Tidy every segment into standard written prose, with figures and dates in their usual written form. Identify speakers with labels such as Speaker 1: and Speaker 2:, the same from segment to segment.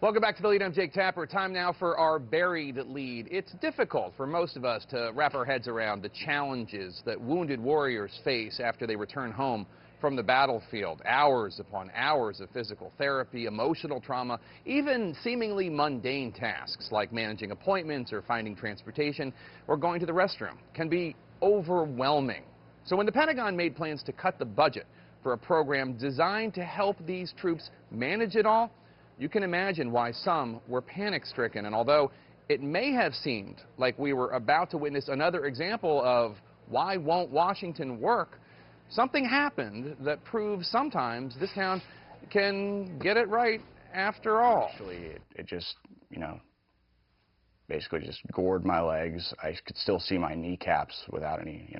Speaker 1: Welcome back to the lead. I'm Jake Tapper. Time now for our buried lead. It's difficult for most of us to wrap our heads around the challenges that wounded warriors face after they return home from the battlefield. Hours upon hours of physical therapy, emotional trauma, even seemingly mundane tasks like managing appointments or finding transportation or going to the restroom can be overwhelming. So when the Pentagon made plans to cut the budget for a program designed to help these troops manage it all, you can imagine why some were panic-stricken. And although it may have seemed like we were about to witness another example of why won't Washington work, something happened that proves sometimes this town can get it right after all.
Speaker 2: Actually, it just, basically just gored my legs. I could still see my kneecaps without any,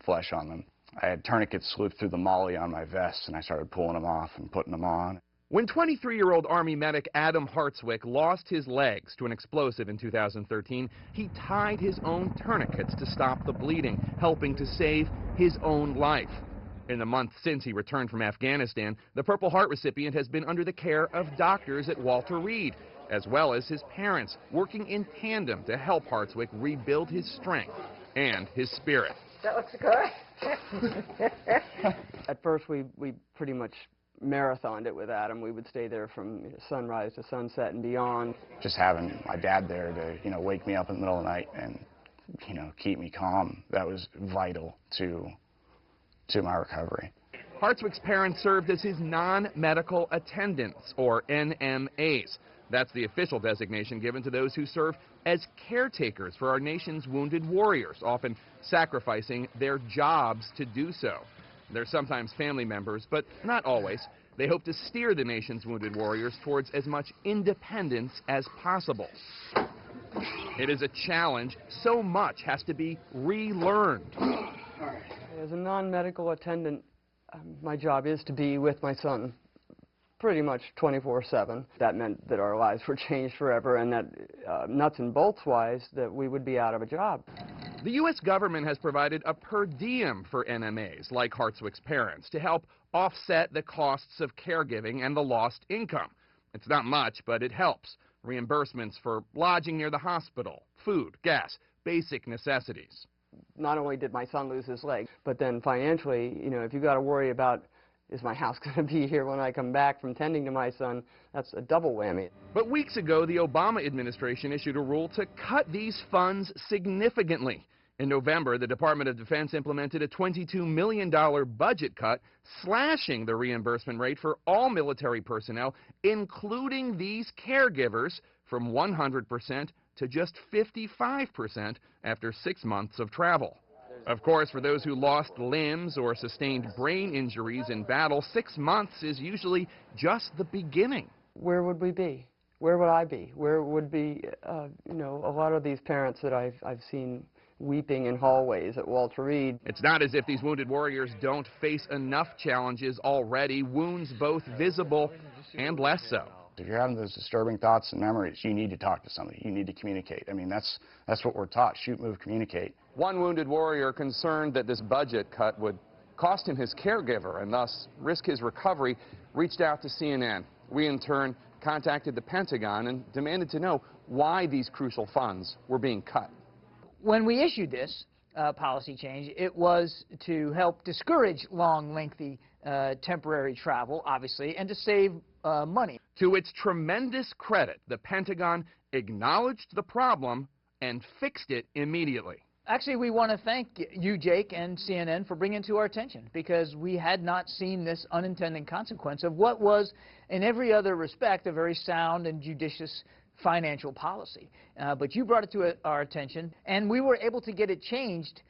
Speaker 2: flesh on them. I had tourniquets looped through the molly on my vest, and I started pulling them off and putting them on.
Speaker 1: When 23-year-old Army medic Adam Hartswick lost his legs to an explosive in 2013, he tied his own tourniquets to stop the bleeding, helping to save his own life. In the month since he returned from Afghanistan, the Purple Heart recipient has been under the care of doctors at Walter Reed, as well as his parents, working in tandem to help Hartswick rebuild his strength and his spirit.
Speaker 3: That looks good. At first, we pretty much marathoned it with Adam. We would stay there from sunrise to sunset and beyond.
Speaker 2: Just having my dad there to, wake me up in the middle of the night and, keep me calm, that was vital to my recovery.
Speaker 1: Hartswick's parents served as his non-medical attendants, or NMAs. That's the official designation given to those who serve as caretakers for our nation's wounded warriors, often sacrificing their jobs to do so. They're sometimes family members, but not always. They hope to steer the nation's wounded warriors towards as much independence as possible. It is a challenge. So much has to be relearned.
Speaker 3: As a non-medical attendant, my job is to be with my son pretty much 24/7. That meant that our lives were changed forever, and that nuts and bolts wise, that we would be out of a job.
Speaker 1: The U.S. government has provided a per diem for NMAs, like Hartswick's parents, to help offset the costs of caregiving and the lost income. It's not much, but it helps. Reimbursements for lodging near the hospital, food, gas, basic necessities.
Speaker 3: Not only did my son lose his leg, but then financially, if you got to worry about, is my house going to be here when I come back from tending to my son, that's a double whammy.
Speaker 1: But weeks ago, the Obama administration issued a rule to cut these funds significantly. In November, the Department of Defense implemented a $22 million budget cut, slashing the reimbursement rate for all military personnel, including these caregivers, from 100% to just 55% after 6 months of travel. Of course, for those who lost limbs or sustained brain injuries in battle, 6 months is usually just the beginning.
Speaker 3: Where would we be? Where would I be? Where would be, a lot of these parents that I've seen weeping in hallways at Walter Reed.
Speaker 1: It's not as if these wounded warriors don't face enough challenges already, wounds both visible and less so.
Speaker 2: If you're having those disturbing thoughts and memories, you need to talk to somebody. You need to communicate. I mean, that's what we're taught. Shoot, move, communicate.
Speaker 1: One wounded warrior concerned that this budget cut would cost him his caregiver and thus risk his recovery reached out to CNN. We, in turn, contacted the Pentagon and demanded to know why these crucial funds were being cut.
Speaker 4: When we issued this policy change, it was to help discourage long, lengthy, temporary travel, obviously, and to save money.
Speaker 1: To its tremendous credit, the Pentagon acknowledged the problem and fixed it immediately.
Speaker 4: Actually, we want to thank you, Jake, and CNN for bringing it to our attention, because we had not seen this unintended consequence of what was, in every other respect, a very sound and judicious financial policy. But you brought it to our attention, and we were able to get it changed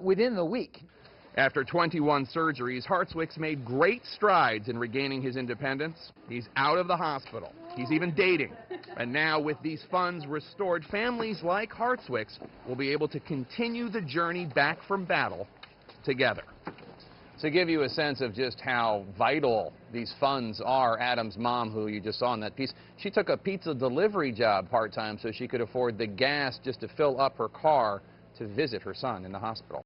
Speaker 4: within the week.
Speaker 1: After 21 surgeries, Hartswick's made great strides in regaining his independence. He's out of the hospital. He's even dating. And now, with these funds restored, families like Hartswick's will be able to continue the journey back from battle together. To give you a sense of just how vital these funds are, Adam's mom, who you just saw in that piece, she took a pizza delivery job part-time so she could afford the gas just to fill up her car to visit her son in the hospital.